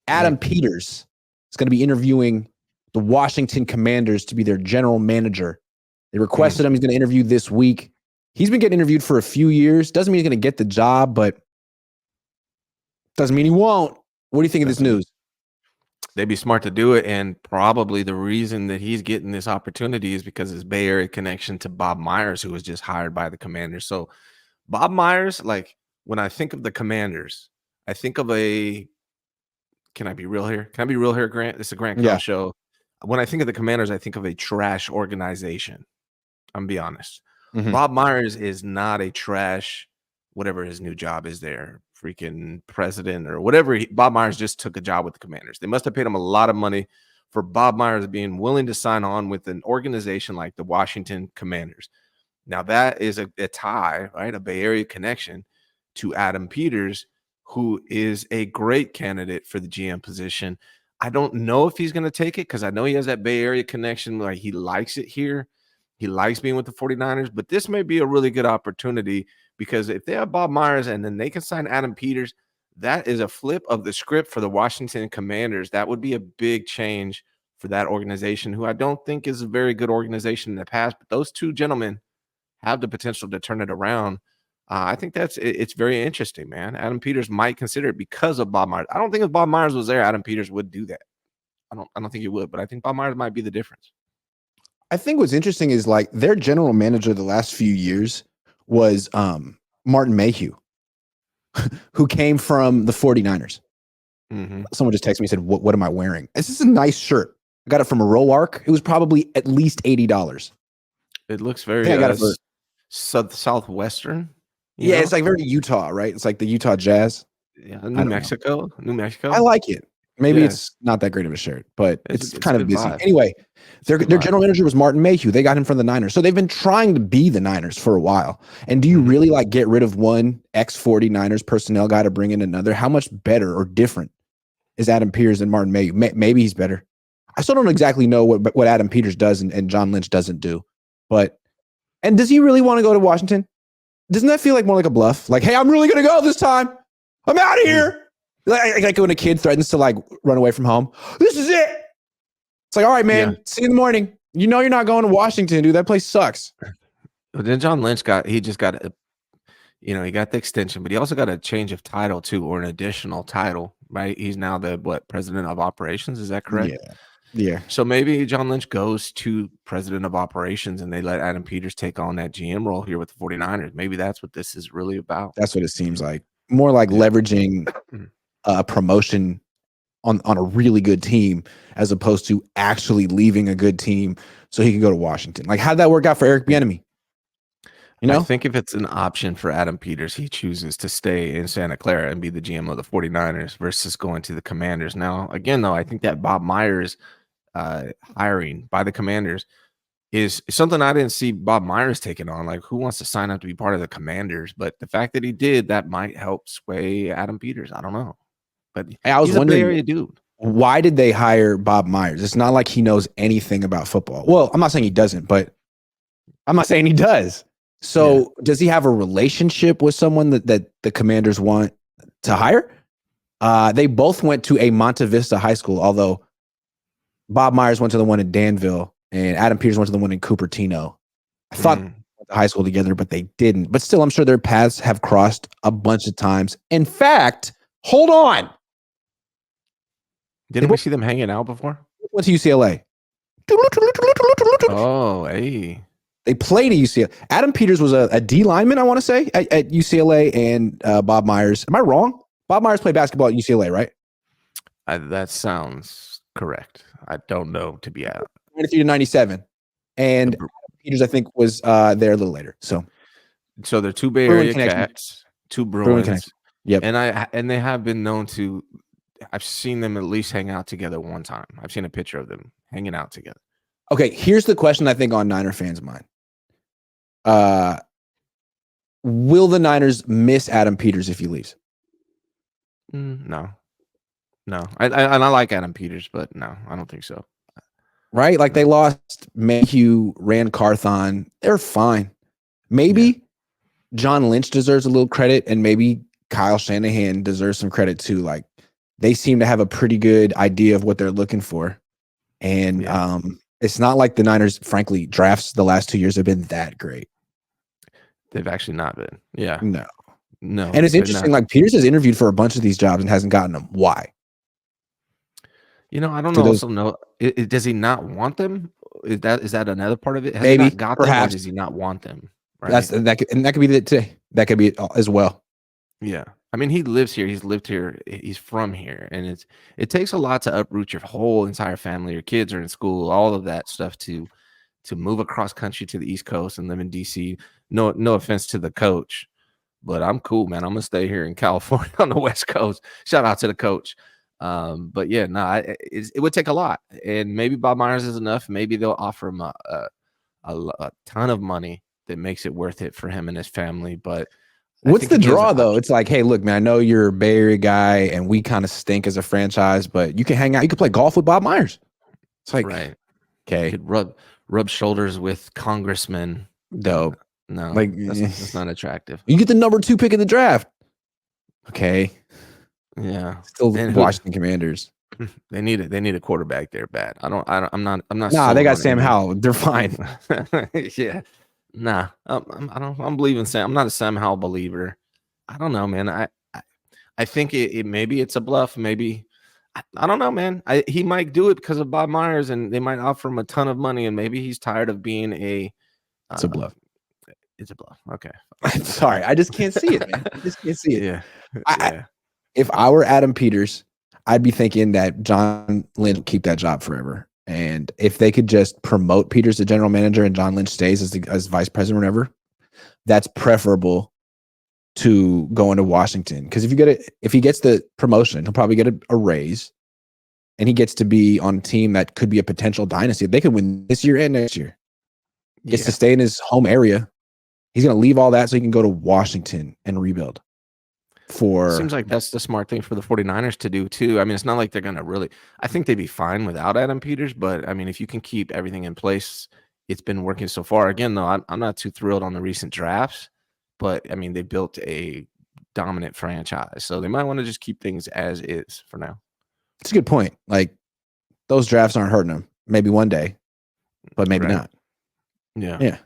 Adam Peters is going to be interviewing the Washington Commanders to be their general manager. They requested him. He's going to interview this week. He's been getting interviewed for a few years. Doesn't mean he's going to get the job, but doesn't mean he won't. What do you think of this news? They'd be smart to do it, and probably the reason that he's getting this opportunity is because his Bay Area connection to Bob Myers, who was just hired by the Commanders. So Bob Myers, like when I think of the Commanders, I think of a – can I be real here? Can I be real here, Grant? This is a Grant Cohn show. When I think of the Commanders, I think of a trash organization. I'm going to be honest. Bob Myers is not a trash, whatever his new job is there, freaking president or whatever. Bob Myers just took a job with the Commanders. They must have paid him a lot of money for Bob Myers being willing to sign on with an organization like the Washington Commanders. Now, that is a tie, right? A Bay Area connection to Adam Peters, who is a great candidate for the GM position. I don't know if he's going to take it because I know he has that Bay Area connection. Like, he likes it here. He likes being with the 49ers, but this may be a really good opportunity because if they have Bob Myers and then they can sign Adam Peters, that is a flip of the script for the Washington Commanders. That would be a big change for that organization, who I don't think is a very good organization in the past, but those two gentlemen have the potential to turn it around. I think it's very interesting, man. Adam Peters might consider it because of Bob Myers. I don't think if Bob Myers was there, Adam Peters would do that. I don't think he would, but I think Bob Myers might be the difference. I think what's interesting is like their general manager the last few years was Martin Mayhew, who came from the 49ers. Someone just texted me and said, what am I wearing? This is a nice shirt. I got it from a Roark. It was probably at least $80. It looks very Southwestern. Yeah, it's like very Utah, right? It's like the Utah Jazz. Yeah, New Mexico. I like it. Maybe it's not that great of a shirt, but it's kind of busy. Anyway, their general manager was Martin Mayhew. They got him from the Niners. So they've been trying to be the Niners for a while. And do you really like get rid of one ex-49ers personnel guy to bring in another? How much better or different is Adam Peters and Martin Mayhew? Maybe he's better. I still don't exactly know what Adam Peters does and John Lynch doesn't do. And does he really want to go to Washington? Doesn't that feel like more like a bluff? Like, hey, I'm really going to go this time. I'm out of here. Like when a kid threatens to like run away from home. This is it. It's like, all right, man. See you in the morning. You know you're not going to Washington, dude. That place sucks. But then John Lynch got the extension, but he also got a change of title too, or an additional title, right? He's now the president of operations. Is that correct? Yeah. So maybe John Lynch goes to president of operations and they let Adam Peters take on that GM role here with the 49ers. Maybe that's what this is really about. That's what it seems like. More like leveraging a promotion on a really good team as opposed to actually leaving a good team so he can go to Washington. Like, how'd that work out for Eric Bieniemy? You know? I think if it's an option for Adam Peters, he chooses to stay in Santa Clara and be the GM of the 49ers versus going to the Commanders. Now, again, though, I think that Bob Myers hiring by the Commanders is something I didn't see Bob Myers taking on. Like, who wants to sign up to be part of the Commanders? But the fact that he did, that might help sway Adam Peters. I don't know. But I was wondering, a Bay Area dude. Why did they hire Bob Myers? It's not like he knows anything about football. Well, I'm not saying he doesn't, but I'm not saying he does. So does he have a relationship with someone that the Commanders want to hire? They both went to a Monte Vista high school, although Bob Myers went to the one in Danville and Adam Peters went to the one in Cupertino. I thought they went to high school together, but they didn't. But still, I'm sure their paths have crossed a bunch of times. In fact, hold on. Didn't we see them hanging out before? Went to UCLA. Oh, hey. They played at UCLA. Adam Peters was a D lineman, I want to say, at UCLA, and Bob Myers. Am I wrong? Bob Myers played basketball at UCLA, right? That sounds correct. I don't know, to be honest. 93 to 97. And Peters, I think, was there a little later. So they're two Bay Area cats, two Bruins. Yep. And they have been known to, I've seen them at least hang out together one time. I've seen a picture of them hanging out together. Okay, here's the question I think on Niner fans' mind. Will the Niners miss Adam Peters if he leaves? No. I like Adam Peters, but no, I don't think so. Right? Like they lost Mayhew, Rand Carthon. They're fine. Maybe John Lynch deserves a little credit, and maybe Kyle Shanahan deserves some credit too. Like, they seem to have a pretty good idea of what they're looking for. And it's not like the Niners, frankly, drafts the last 2 years have been that great. They've actually not been. Yeah. No. No. And it's interesting, like Peters has interviewed for a bunch of these jobs and hasn't gotten them. Why? I don't know. Does he not want them? Is that another part of it? Has maybe, he not got perhaps. them, or does he not want them? Right. That could be it too. That could be it as well. Yeah. I mean, he lives here. He's lived here. He's from here, and it takes a lot to uproot your whole entire family. Your kids are in school, all of that stuff to move across country to the East Coast and live in DC. No offense to the coach, but I'm cool, man. I'm gonna stay here in California on the West Coast. Shout out to the coach. But yeah, no, it would take a lot, and maybe Bob Myers is enough. Maybe they'll offer him a ton of money that makes it worth it for him and his family. But what's the draw though? It's like, hey, look, man, I know you're a Bay Area guy, and we kind of stink as a franchise, but you can hang out. You can play golf with Bob Myers. It's like, right, okay, you could rub shoulders with congressmen. Dope. No, like that's not attractive. You get the number 2 pick in the draft. Okay. Yeah. Still Washington Commanders. They need a quarterback there bad. I'm not. Nah, they got Sam Howell. They're fine. Yeah. Nah. I'm believing Sam. I'm not a Sam Howell believer. I don't know, man. I think it maybe it's a bluff. Maybe I don't know, man. He might do it because of Bob Myers, and they might offer him a ton of money, and maybe he's tired of being a. It's a bluff. It's a bluff. Okay. I'm sorry. I just can't see it, man. I just can't see it. Yeah. If I were Adam Peters, I'd be thinking that John Lynch will keep that job forever. And if they could just promote Peters to general manager and John Lynch stays as vice president or whatever, that's preferable to going to Washington. Because if he gets the promotion, he'll probably get a raise, and he gets to be on a team that could be a potential dynasty. They could win this year and next year. Gets to stay in his home area. He's going to leave all that so he can go to Washington and rebuild. Seems like that's the smart thing for the 49ers to do too. I mean, it's not like they're going to really, I think they'd be fine without Adam Peters, but I mean, if you can keep everything in place, it's been working so far. Again, though, I'm not too thrilled on the recent drafts, but I mean, they built a dominant franchise, so they might want to just keep things as is for now. It's a good point. Like, those drafts aren't hurting them. Maybe one day, but maybe not. Yeah.